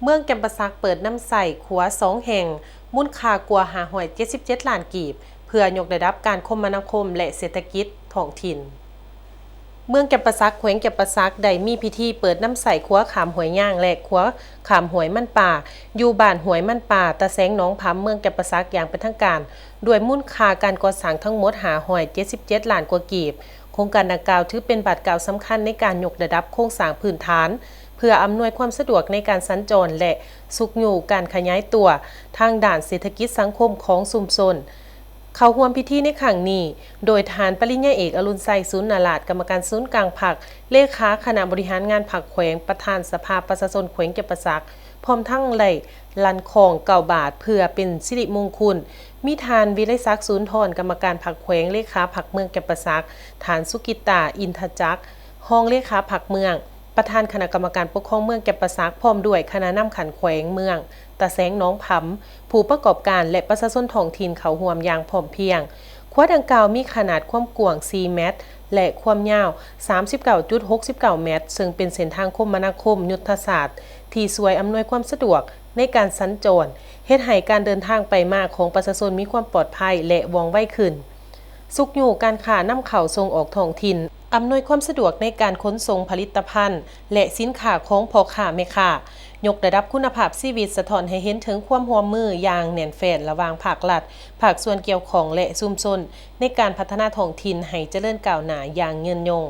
เมืองแก่นปะซักเปิดน้ำใส่ขัว2แห่งมูลค่ากว่า577ล้านกีบเพื่อยกระดับการคมนาคมและเศรษฐกิจท้องถิ่นเมืองแก่นปะซักแขวงแก่นปะซักได้มีพิธีเปิดน้ำใส่ขัวขามหวยย่างและขัวขามหวยมันป่าอยู่บ้านหวยมันป่าตะแสงหนองผำเมืองแก่นปะซักอย่างเป็นทางการด้วยมูลค่าการก่อสร้างทั้งหมด577ล้านกว่ากีบโครงการดังกล่าวถือเป็นบัตรกล่าวสำคัญในการยกระดับโครงสร้างพื้นฐานเพื่ออำนวยความสะดวกในการสัญจรและสุขอยู่การขยายตัวทางด้านเศรษฐกิจสังคมของชุมชนเข้าร่วมพิธีในครั้งนี้โดยทานปริญญาเอกอรุณไซสุนนาลาดกรรมการศูนย์กลางพรรคเลขาคณะบริหารงานพรรคแขวงประธานสภาประชาชนแขวงแก่นปะซักพร้อมทั้งไหลลันของเก่าบาทเพื่อเป็นสิริมงคลมีทานวิไลศักดิ์ศูนย์ทรกรรมการพรรคแขวงเลขาพรรคเมืองแก่นปะซักฐานสุกิตาอินทจักรห้องเลขาพรรคเมืองประธานคณะกรรมการปกครองเมืองแก่นปะซักพร้อมด้วยคณะนำขันแขวงเมืองตะแสงน้องผำผู้ประกอบการและประชาชนท้องถิ่นเขาห่วมอย่างพร้อมเพรียงขัวดังกล่าวมีขนาดความกว้าง4เมตรและความยาว 39.69 เมตรซึ่งเป็นเส้นทางคมนาคมยุทธศาสตร์ที่ช่วยอำนวยความสะดวกในการสัญจรเฮ็ดให้การเดินทางไปมาของประชาชนมีความปลอดภัยและว่องไวขึ้นสุขอยู่การค้านำเข้าส่งออกท้องถิ่นอำนวยความสะดวกในการขนส่งผลิตภัณฑ์และสินค้าของพ่อค้าแม่ค้ายกระดับคุณภาพชีวิตสะท้อนให้เห็นถึงความร่วมมืออย่างแน่นแฟ้นระหว่างภาครัฐภาคส่วนเกี่ยวข้องและชุมชนในการพัฒนาท้องถิ่นให้เจริญก้าวหน้าอย่างยืนยง